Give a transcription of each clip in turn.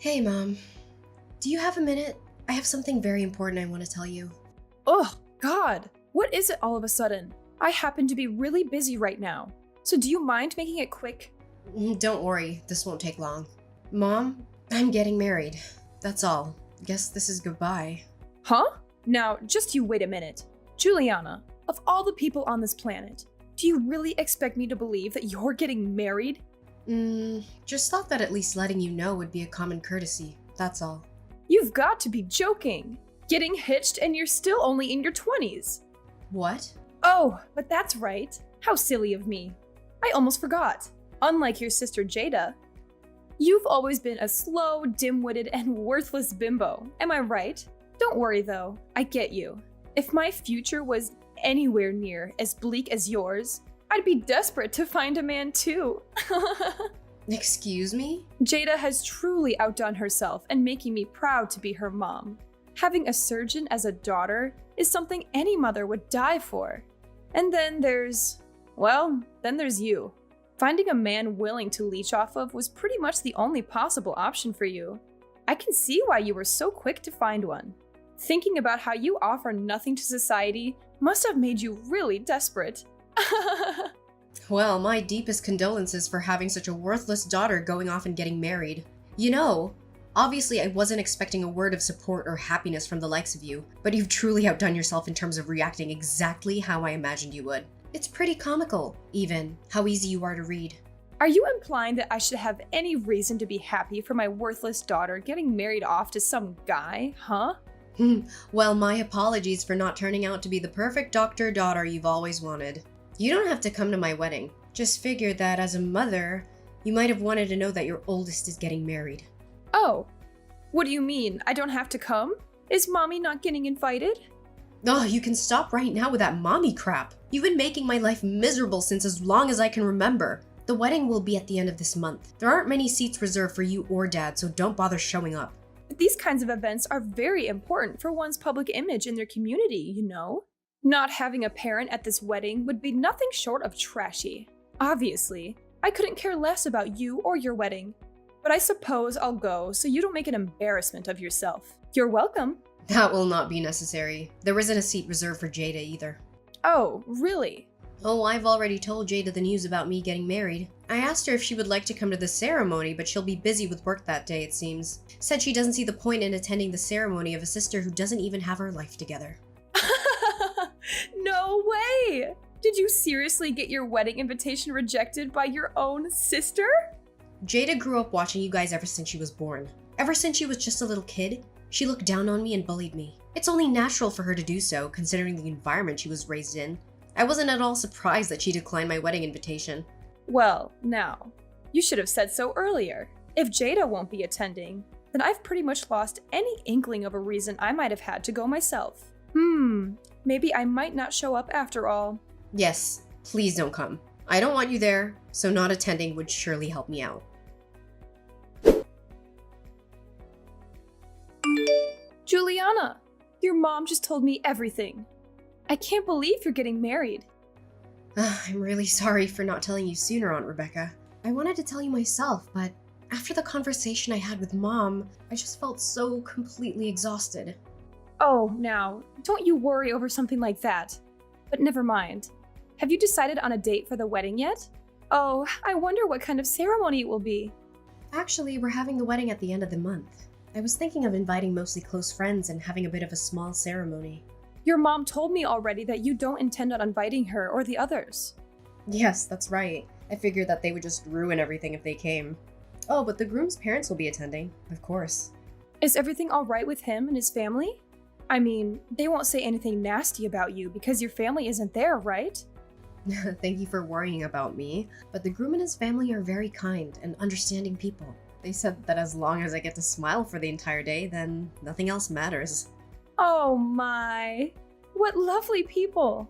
Hey, Mom. Do you have a minute? I have something very important I want to tell you. Ugh, God, what is it all of a sudden? I happen to be really busy right now. So do you mind making it quick? Don't worry, this won't take long. Mom, I'm getting married. That's all. Guess this is goodbye. Huh? Now, just you wait a minute. Juliana, of all the people on this planet, do you really expect me to believe that you're getting married? Just thought that at least letting you know would be a common courtesy. That's all. You've got to be joking. Getting hitched and you're still only in your 20s. What? Oh, but that's right. How silly of me. I almost forgot. Unlike your sister Jada, you've always been a slow, dim-witted, and worthless bimbo. Am I right? Don't worry though, I get you. If my future was anywhere near as bleak as yours, I'd be desperate to find a man too. Excuse me? Jada has truly outdone herself and making me proud to be her mom. Having a surgeon as a daughter is something any mother would die for. And then there's you. Finding a man willing to leech off of was pretty much the only possible option for you. I can see why you were so quick to find one. Thinking about how you offer nothing to society must have made you really desperate. Well, my deepest condolences for having such a worthless daughter going off and getting married. You know, obviously I wasn't expecting a word of support or happiness from the likes of you, but you've truly outdone yourself in terms of reacting exactly how I imagined you would. It's pretty comical, even, how easy you are to read. Are you implying that I should have any reason to be happy for my worthless daughter getting married off to some guy, huh? Well, my apologies for not turning out to be the perfect doctor-daughter you've always wanted. You don't have to come to my wedding. Just figured that as a mother, you might have wanted to know that your oldest is getting married. Oh, what do you mean? I don't have to come? Is mommy not getting invited? Oh, you can stop right now with that mommy crap. You've been making my life miserable since as long as I can remember. The wedding will be at the end of this month. There aren't many seats reserved for you or Dad, so don't bother showing up. But these kinds of events are very important for one's public image in their community, you know? Not having a parent at this wedding would be nothing short of trashy. Obviously, I couldn't care less about you or your wedding, but I suppose I'll go so you don't make an embarrassment of yourself. You're welcome. That will not be necessary. There isn't a seat reserved for Jada either. Oh, really? Oh, I've already told Jada the news about me getting married. I asked her if she would like to come to the ceremony, but she'll be busy with work that day, it seems. Said she doesn't see the point in attending the ceremony of a sister who doesn't even have her life together. No way! Did you seriously get your wedding invitation rejected by your own sister? Jada grew up watching you guys ever since she was born. Ever since she was just a little kid, she looked down on me and bullied me. It's only natural for her to do so, considering the environment she was raised in. I wasn't at all surprised that she declined my wedding invitation. Well, now, you should have said so earlier. If Jada won't be attending, then I've pretty much lost any inkling of a reason I might have had to go myself. Maybe I might not show up after all. Yes, please don't come. I don't want you there, so not attending would surely help me out. Juliana, your mom just told me everything. I can't believe you're getting married. I'm really sorry for not telling you sooner, Aunt Rebecca. I wanted to tell you myself, but after the conversation I had with Mom, I just felt so completely exhausted. Oh, now, don't you worry over something like that. But never mind. Have you decided on a date for the wedding yet? Oh, I wonder what kind of ceremony it will be. Actually, we're having the wedding at the end of the month. I was thinking of inviting mostly close friends and having a bit of a small ceremony. Your mom told me already that you don't intend on inviting her or the others. Yes, that's right. I figured that they would just ruin everything if they came. Oh, but the groom's parents will be attending, of course. Is everything all right with him and his family? I mean, they won't say anything nasty about you because your family isn't there, right? Thank you for worrying about me, but the groom and his family are very kind and understanding people. They said that as long as I get to smile for the entire day, then nothing else matters. Oh my, what lovely people.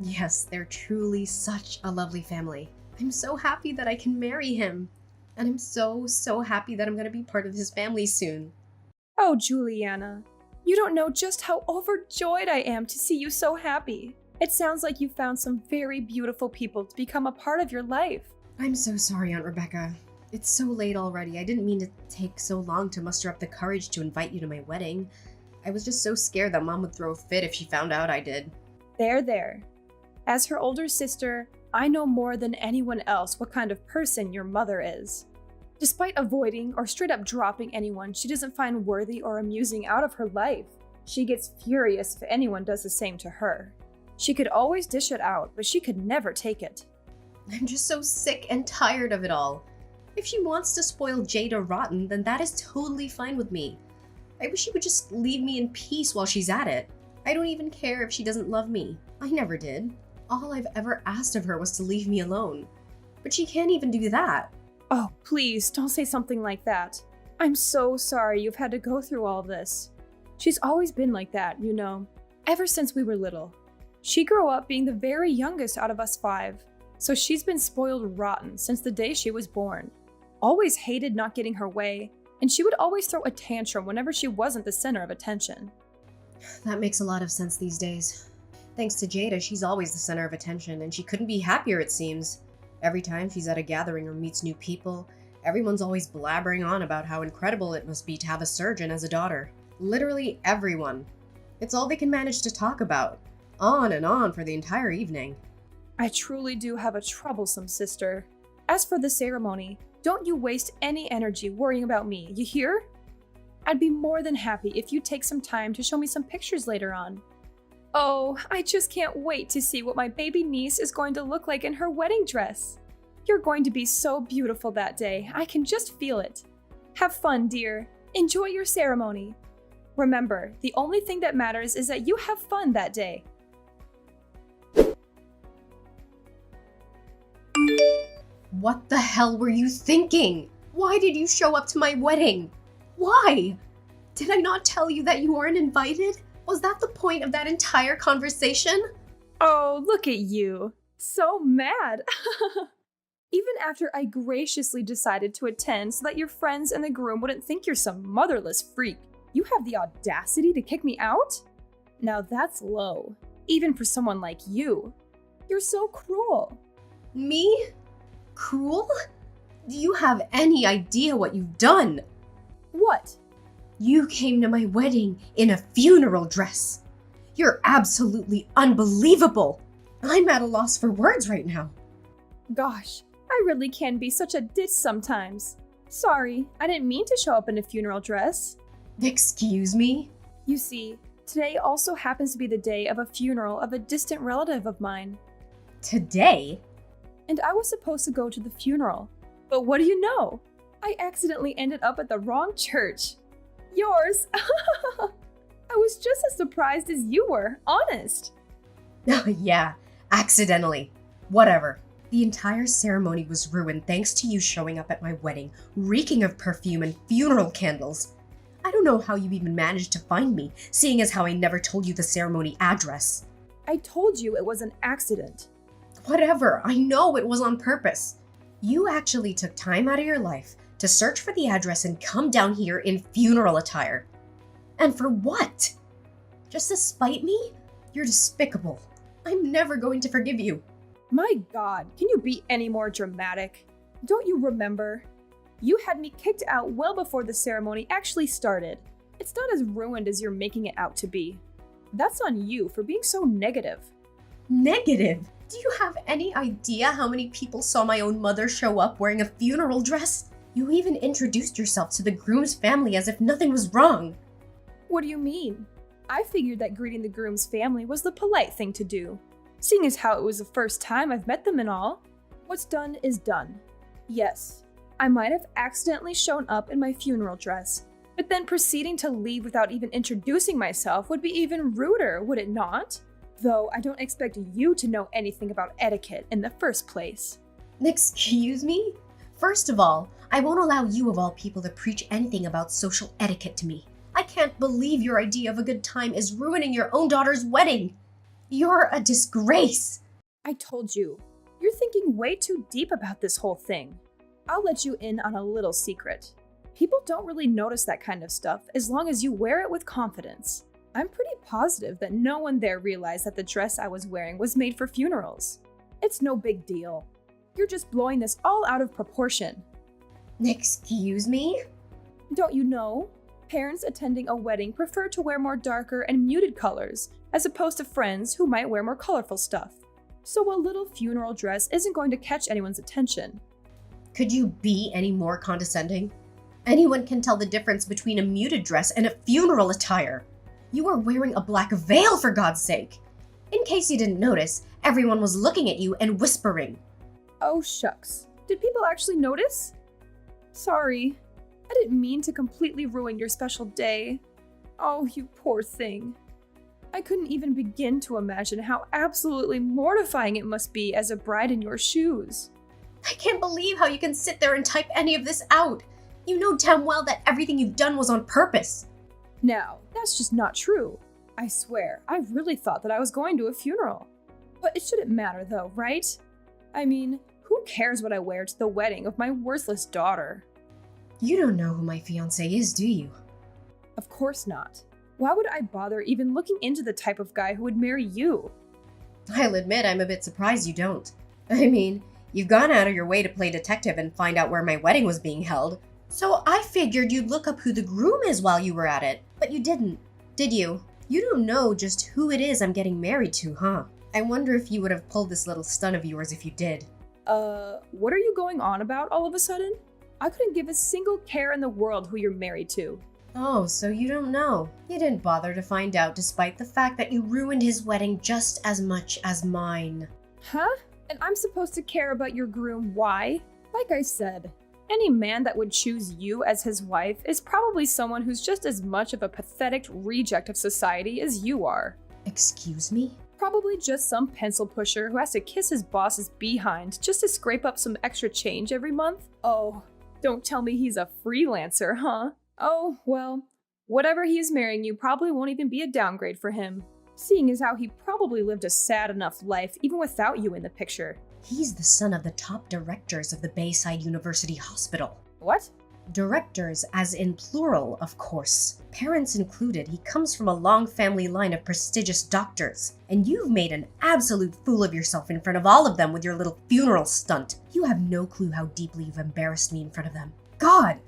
Yes, they're truly such a lovely family. I'm so happy that I can marry him. And I'm so happy that I'm gonna be part of his family soon. Oh, Juliana, you don't know just how overjoyed I am to see you so happy. It sounds like you found some very beautiful people to become a part of your life. I'm so sorry, Aunt Rebecca. It's so late already. I didn't mean to take so long to muster up the courage to invite you to my wedding. I was just so scared that Mom would throw a fit if she found out I did. There. As her older sister, I know more than anyone else what kind of person your mother is. Despite avoiding or straight up dropping anyone she doesn't find worthy or amusing out of her life, she gets furious if anyone does the same to her. She could always dish it out, but she could never take it. I'm just so sick and tired of it all. If she wants to spoil Jada rotten, then that is totally fine with me. I wish she would just leave me in peace while she's at it. I don't even care if she doesn't love me. I never did. All I've ever asked of her was to leave me alone. But she can't even do that. Oh, please, don't say something like that. I'm so sorry you've had to go through all this. She's always been like that, you know, ever since we were little. She grew up being the very youngest out of us 5, so she's been spoiled rotten since the day she was born. Always hated not getting her way, and she would always throw a tantrum whenever she wasn't the center of attention. That makes a lot of sense these days. Thanks to Jada, she's always the center of attention, and she couldn't be happier, it seems. Every time she's at a gathering or meets new people, everyone's always blabbering on about how incredible it must be to have a surgeon as a daughter. Literally everyone. It's all they can manage to talk about. On and on for the entire evening. I truly do have a troublesome sister. As for the ceremony, don't you waste any energy worrying about me, you hear? I'd be more than happy if you'd take some time to show me some pictures later on. Oh, I just can't wait to see what my baby niece is going to look like in her wedding dress. You're going to be so beautiful that day. I can just feel it. Have fun, dear. Enjoy your ceremony. Remember, the only thing that matters is that you have fun that day. What the hell were you thinking? Why did you show up to my wedding? Why? Did I not tell you that you weren't invited? Was that the point of that entire conversation? Oh, look at you. So mad. Even after I graciously decided to attend so that your friends and the groom wouldn't think you're some motherless freak, you have the audacity to kick me out? Now that's low, even for someone like you. You're so cruel. Me? Cruel? Do you have any idea what you've done? What? You came to my wedding in a funeral dress. You're absolutely unbelievable. I'm at a loss for words right now. Gosh, I really can be such a ditz sometimes. Sorry, I didn't mean to show up in a funeral dress. Excuse me? You see, today also happens to be the day of a funeral of a distant relative of mine. Today? And I was supposed to go to the funeral. But what do you know? I accidentally ended up at the wrong church. Yours. I was just as surprised as you were, honest. Yeah, accidentally. Whatever. The entire ceremony was ruined thanks to you showing up at my wedding, reeking of perfume and funeral candles. I don't know how you even managed to find me, seeing as how I never told you the ceremony address. I told you it was an accident. Whatever, I know it was on purpose. You actually took time out of your life to search for the address and come down here in funeral attire. And for what? Just to spite me? You're despicable. I'm never going to forgive you. My God, can you be any more dramatic? Don't you remember? You had me kicked out well before the ceremony actually started. It's not as ruined as you're making it out to be. That's on you for being so negative. Negative? Do you have any idea how many people saw my own mother show up wearing a funeral dress? You even introduced yourself to the groom's family as if nothing was wrong. What do you mean? I figured that greeting the groom's family was the polite thing to do, seeing as how it was the first time I've met them and all. What's done is done. Yes, I might have accidentally shown up in my funeral dress, but then proceeding to leave without even introducing myself would be even ruder, would it not? Though I don't expect you to know anything about etiquette in the first place. Excuse me? First of all, I won't allow you of all people to preach anything about social etiquette to me. I can't believe your idea of a good time is ruining your own daughter's wedding. You're a disgrace. I told you, you're thinking way too deep about this whole thing. I'll let you in on a little secret. People don't really notice that kind of stuff as long as you wear it with confidence. I'm pretty positive that no one there realized that the dress I was wearing was made for funerals. It's no big deal. You're just blowing this all out of proportion. Excuse me? Don't you know? Parents attending a wedding prefer to wear more darker and muted colors, as opposed to friends who might wear more colorful stuff. So a little funeral dress isn't going to catch anyone's attention. Could you be any more condescending? Anyone can tell the difference between a muted dress and a funeral attire. You are wearing a black veil, for God's sake. In case you didn't notice, everyone was looking at you and whispering. Oh shucks. Did people actually notice? Sorry. I didn't mean to completely ruin your special day. Oh, you poor thing. I couldn't even begin to imagine how absolutely mortifying it must be as a bride in your shoes. I can't believe how you can sit there and type any of this out. You know damn well that everything you've done was on purpose. Now, that's just not true. I swear, I really thought that I was going to a funeral. But it shouldn't matter though, right? I mean, who cares what I wear to the wedding of my worthless daughter? You don't know who my fiance is, do you? Of course not. Why would I bother even looking into the type of guy who would marry you? I'll admit I'm a bit surprised you don't. I mean, you've gone out of your way to play detective and find out where my wedding was being held. So I figured you'd look up who the groom is while you were at it. But you didn't, did you? You don't know just who it is I'm getting married to, huh? I wonder if you would have pulled this little stunt of yours if you did. What are you going on about all of a sudden? I couldn't give a single care in the world who you're married to. Oh, so you don't know. You didn't bother to find out despite the fact that you ruined his wedding just as much as mine. Huh? And I'm supposed to care about your groom, why? Like I said, any man that would choose you as his wife is probably someone who's just as much of a pathetic reject of society as you are. Excuse me? Probably just some pencil pusher who has to kiss his boss's behind just to scrape up some extra change every month. Oh, don't tell me he's a freelancer, huh? Oh, well, whatever he is marrying you probably won't even be a downgrade for him, seeing as how he probably lived a sad enough life even without you in the picture. He's the son of the top directors of the Bayside University Hospital. What? Directors, as in plural, of course. Parents included, he comes from a long family line of prestigious doctors. And you've made an absolute fool of yourself in front of all of them with your little funeral stunt. You have no clue how deeply you've embarrassed me in front of them. God!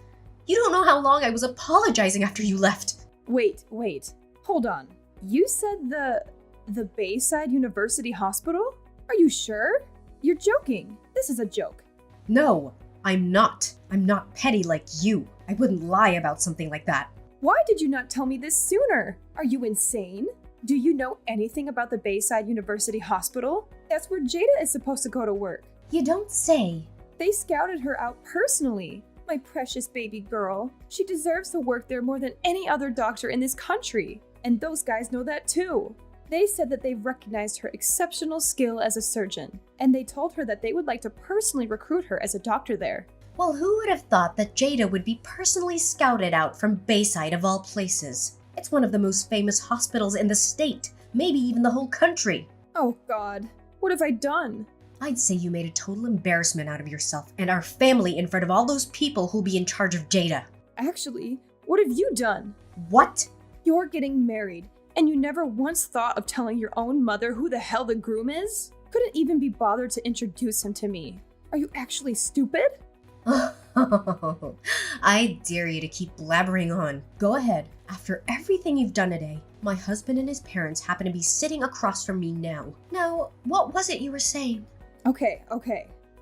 You don't know how long I was apologizing after you left. Wait. Hold on. You said the Bayside University Hospital? Are you sure? You're joking. This is a joke. No, I'm not. I'm not petty like you. I wouldn't lie about something like that. Why did you not tell me this sooner? Are you insane? Do you know anything about the Bayside University Hospital? That's where Jada is supposed to go to work. You don't say. They scouted her out personally. My precious baby girl. She deserves to work there more than any other doctor in this country. And those guys know that too. They said that they recognized her exceptional skill as a surgeon, and they told her that they would like to personally recruit her as a doctor there. Well, who would have thought that Jada would be personally scouted out from Bayside of all places? It's one of the most famous hospitals in the state, maybe even the whole country. Oh God, what have I done? I'd say you made a total embarrassment out of yourself and our family in front of all those people who'll be in charge of Jada. Actually, what have you done? What? You're getting married, and you never once thought of telling your own mother who the hell the groom is? Couldn't even be bothered to introduce him to me. Are you actually stupid? I dare you to keep blabbering on. Go ahead. After everything you've done today, my husband and his parents happen to be sitting across from me now. Now, what was it you were saying? Okay.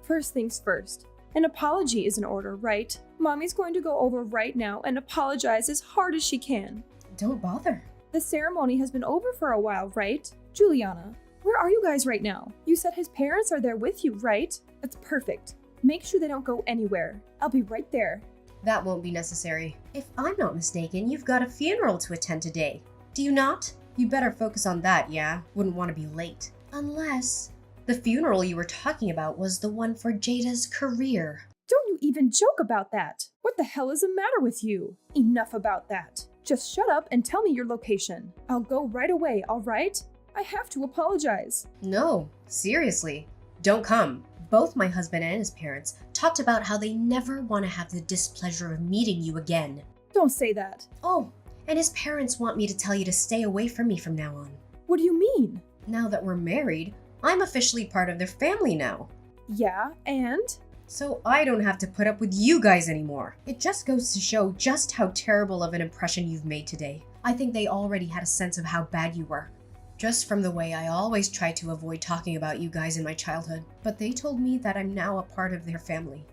First things first. An apology is in order, right? Mommy's going to go over right now and apologize as hard as she can. Don't bother. The ceremony has been over for a while, right? Juliana, where are you guys right now? You said his parents are there with you, right? That's perfect. Make sure they don't go anywhere. I'll be right there. That won't be necessary. If I'm not mistaken, you've got a funeral to attend today. Do you not? You better focus on that, yeah? Wouldn't want to be late. Unless the funeral you were talking about was the one for Jada's career. Don't you even joke about that. What the hell is the matter with you? Enough about that. Just shut up and tell me your location. I'll go right away, all right? I have to apologize. No, seriously. Don't come. Both my husband and his parents talked about how they never want to have the displeasure of meeting you again. Don't say that. Oh, and his parents want me to tell you to stay away from me from now on. What do you mean? Now that we're married, I'm officially part of their family now. Yeah, and? So I don't have to put up with you guys anymore. It just goes to show just how terrible of an impression you've made today. I think they already had a sense of how bad you were. Just from the way I always tried to avoid talking about you guys in my childhood. But they told me that I'm now a part of their family.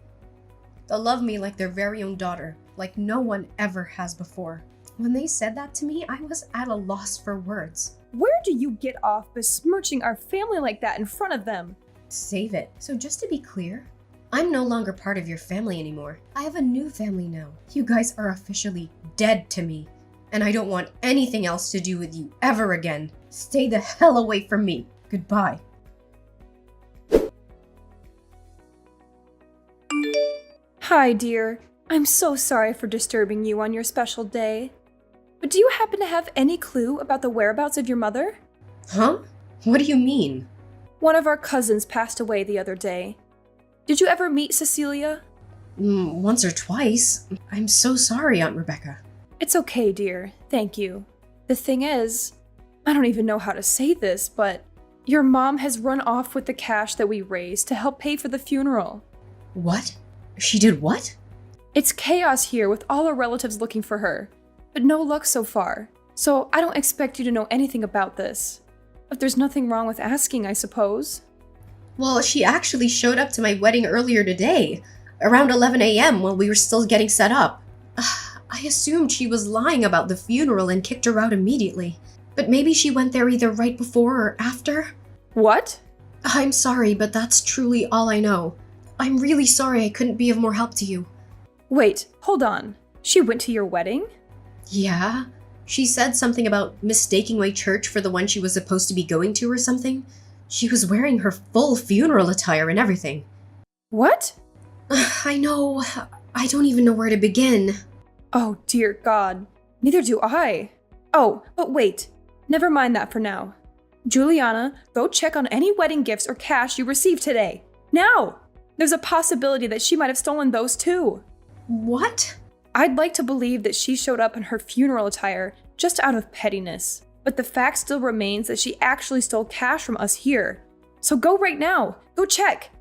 They'll love me like their very own daughter, like no one ever has before. When they said that to me, I was at a loss for words. Where do you get off besmirching our family like that in front of them? Save it. So just to be clear, I'm no longer part of your family anymore. I have a new family now. You guys are officially dead to me. And I don't want anything else to do with you ever again. Stay the hell away from me. Goodbye. Hi, dear. I'm so sorry for disturbing you on your special day. But do you happen to have any clue about the whereabouts of your mother? Huh? What do you mean? One of our cousins passed away the other day. Did you ever meet Cecilia? Once or twice. I'm so sorry, Aunt Rebecca. It's okay, dear. Thank you. The thing is, I don't even know how to say this, but your mom has run off with the cash that we raised to help pay for the funeral. What? She did what? It's chaos here with all our relatives looking for her, but no luck so far. So I don't expect you to know anything about this. But there's nothing wrong with asking, I suppose. Well, she actually showed up to my wedding earlier today, around 11 a.m. while we were still getting set up. I assumed she was lying about the funeral and kicked her out immediately. But maybe she went there either right before or after? What? I'm sorry, but that's truly all I know. I'm really sorry I couldn't be of more help to you. Wait, hold on. She went to your wedding? Yeah? She said something about mistaking my church for the one she was supposed to be going to or something. She was wearing her full funeral attire and everything. What? I know. I don't even know where to begin. Oh, dear God. Neither do I. Oh, but wait. Never mind that for now. Juliana, go check on any wedding gifts or cash you received today. Now! There's a possibility that she might have stolen those too. What? I'd like to believe that she showed up in her funeral attire just out of pettiness, but the fact still remains that she actually stole cash from us here. So go right now. Go check.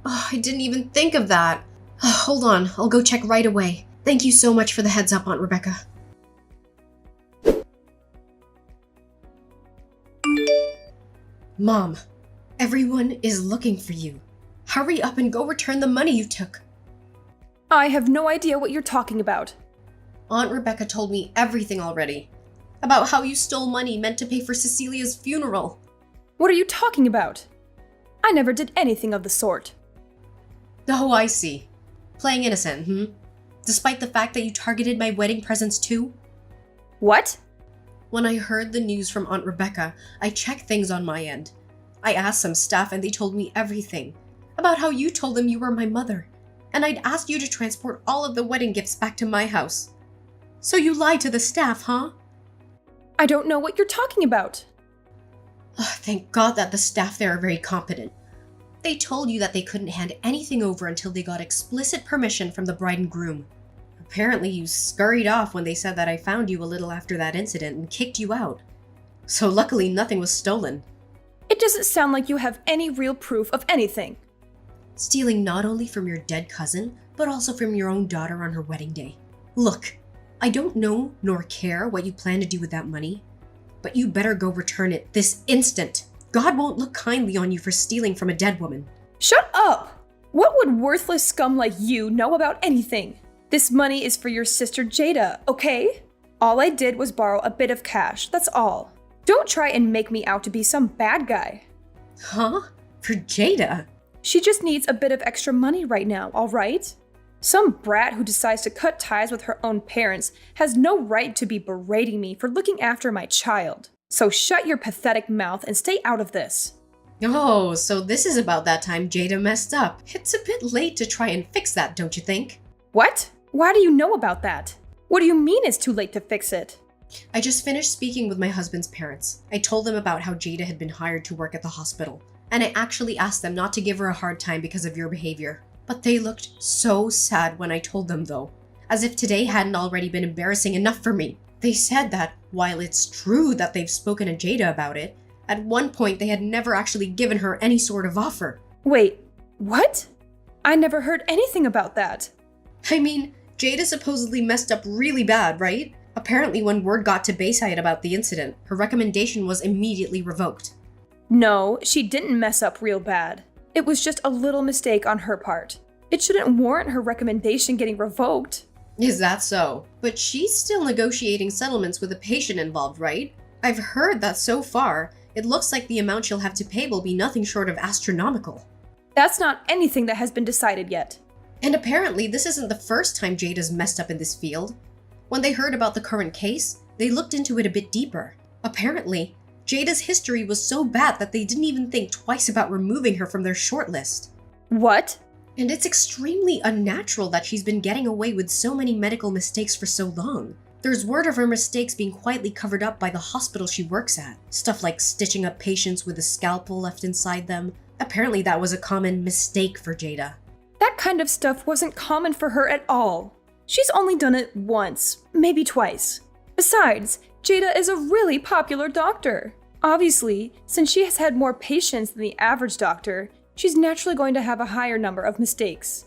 Oh, I didn't even think of that. Hold on, I'll go check right away. Thank you so much for the heads up, Aunt Rebecca. Mom, everyone is looking for you. Hurry up and go return the money you took. I have no idea what you're talking about. Aunt Rebecca told me everything already. About how you stole money meant to pay for Cecilia's funeral. What are you talking about? I never did anything of the sort. Oh, I see. Playing innocent, Despite the fact that you targeted my wedding presents too? What? When I heard the news from Aunt Rebecca, I checked things on my end. I asked some staff and they told me everything. About how you told them you were my mother. And I'd asked you to transport all of the wedding gifts back to my house. So you lied to the staff, huh? I don't know what you're talking about. Oh, thank God that the staff there are very competent. They told you that they couldn't hand anything over until they got explicit permission from the bride and groom. Apparently you scurried off when they said that I found you a little after that incident and kicked you out. So luckily nothing was stolen. It doesn't sound like you have any real proof of anything. Stealing not only from your dead cousin, but also from your own daughter on her wedding day. Look, I don't know nor care what you plan to do with that money, but you better go return it this instant. God won't look kindly on you for stealing from a dead woman. Shut up! What would worthless scum like you know about anything? This money is for your sister Jada, okay? All I did was borrow a bit of cash, that's all. Don't try and make me out to be some bad guy. Huh? For Jada? She just needs a bit of extra money right now, all right? Some brat who decides to cut ties with her own parents has no right to be berating me for looking after my child. So shut your pathetic mouth and stay out of this. Oh, so this is about that time Jada messed up. It's a bit late to try and fix that, don't you think? What? Why do you know about that? What do you mean it's too late to fix it? I just finished speaking with my husband's parents. I told them about how Jada had been hired to work at the hospital. And I actually asked them not to give her a hard time because of your behavior. But they looked so sad when I told them though, as if today hadn't already been embarrassing enough for me. They said that, while it's true that they've spoken to Jada about it, at one point they had never actually given her any sort of offer. Wait, what? I never heard anything about that. I mean, Jada supposedly messed up really bad, right? Apparently, when word got to Bayside about the incident, her recommendation was immediately revoked. No, she didn't mess up real bad. It was just a little mistake on her part. It shouldn't warrant her recommendation getting revoked. Is that so? But she's still negotiating settlements with the patient involved, right? I've heard that so far, it looks like the amount she'll have to pay will be nothing short of astronomical. That's not anything that has been decided yet. And apparently, this isn't the first time Jada's messed up in this field. When they heard about the current case, they looked into it a bit deeper. Apparently, Jada's history was so bad that they didn't even think twice about removing her from their shortlist. What? And it's extremely unnatural that she's been getting away with so many medical mistakes for so long. There's word of her mistakes being quietly covered up by the hospital she works at. Stuff like stitching up patients with a scalpel left inside them. Apparently that was a common mistake for Jada. That kind of stuff wasn't common for her at all. She's only done it once, maybe twice. Besides, Jada is a really popular doctor. Obviously, since she has had more patients than the average doctor, she's naturally going to have a higher number of mistakes.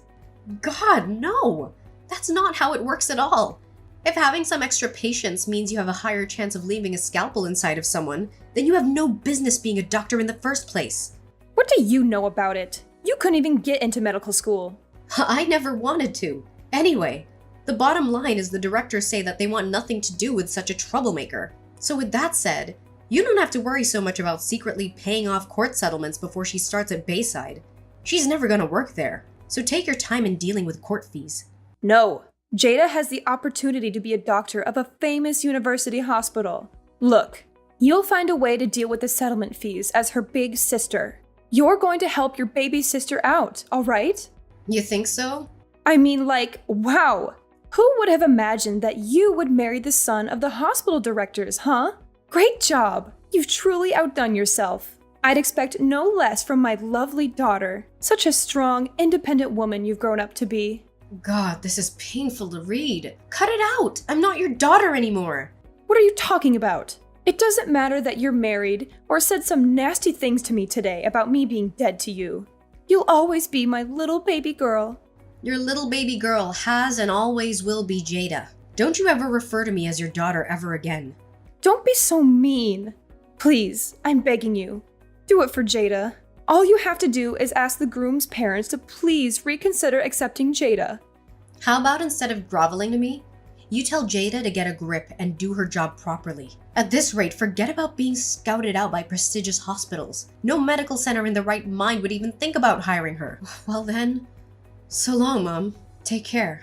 God, no! That's not how it works at all. If having some extra patients means you have a higher chance of leaving a scalpel inside of someone, then you have no business being a doctor in the first place. What do you know about it? You couldn't even get into medical school. I never wanted to. Anyway, the bottom line is the directors say that they want nothing to do with such a troublemaker. So with that said, you don't have to worry so much about secretly paying off court settlements before she starts at Bayside. She's never gonna work there, so take your time in dealing with court fees. No, Jada has the opportunity to be a doctor of a famous university hospital. Look, you'll find a way to deal with the settlement fees as her big sister. You're going to help your baby sister out, all right? You think so? I mean, like, wow! Who would have imagined that you would marry the son of the hospital directors, huh? Great job! You've truly outdone yourself. I'd expect no less from my lovely daughter. Such a strong, independent woman you've grown up to be. God, this is painful to read. Cut it out! I'm not your daughter anymore! What are you talking about? It doesn't matter that you're married or said some nasty things to me today about me being dead to you. You'll always be my little baby girl. Your little baby girl has and always will be Jada. Don't you ever refer to me as your daughter ever again. Don't be so mean. Please, I'm begging you. Do it for Jada. All you have to do is ask the groom's parents to please reconsider accepting Jada. How about instead of groveling to me, you tell Jada to get a grip and do her job properly. At this rate, forget about being scouted out by prestigious hospitals. No medical center in their right mind would even think about hiring her. Well then, so long, Mom. Take care.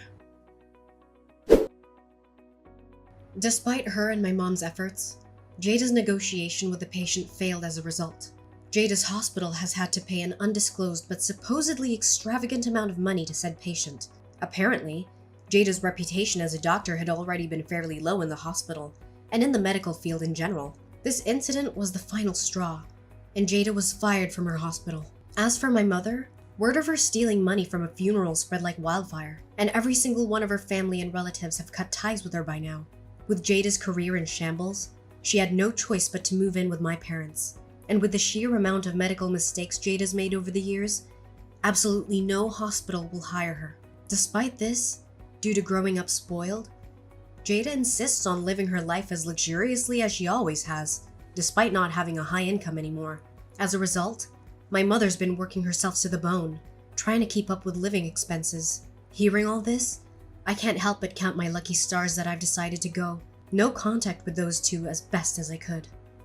Despite her and my mom's efforts, Jada's negotiation with the patient failed as a result. Jada's hospital has had to pay an undisclosed but supposedly extravagant amount of money to said patient. Apparently, Jada's reputation as a doctor had already been fairly low in the hospital, and in the medical field in general. This incident was the final straw, and Jada was fired from her hospital. As for my mother, word of her stealing money from a funeral spread like wildfire, and every single one of her family and relatives have cut ties with her by now. With Jada's career in shambles, she had no choice but to move in with my parents. And with the sheer amount of medical mistakes Jada's made over the years, absolutely no hospital will hire her. Despite this, due to growing up spoiled, Jada insists on living her life as luxuriously as she always has, despite not having a high income anymore. As a result, my mother's been working herself to the bone, trying to keep up with living expenses. Hearing all this, I can't help but count my lucky stars that I've decided to go. No contact with those two as best as I could.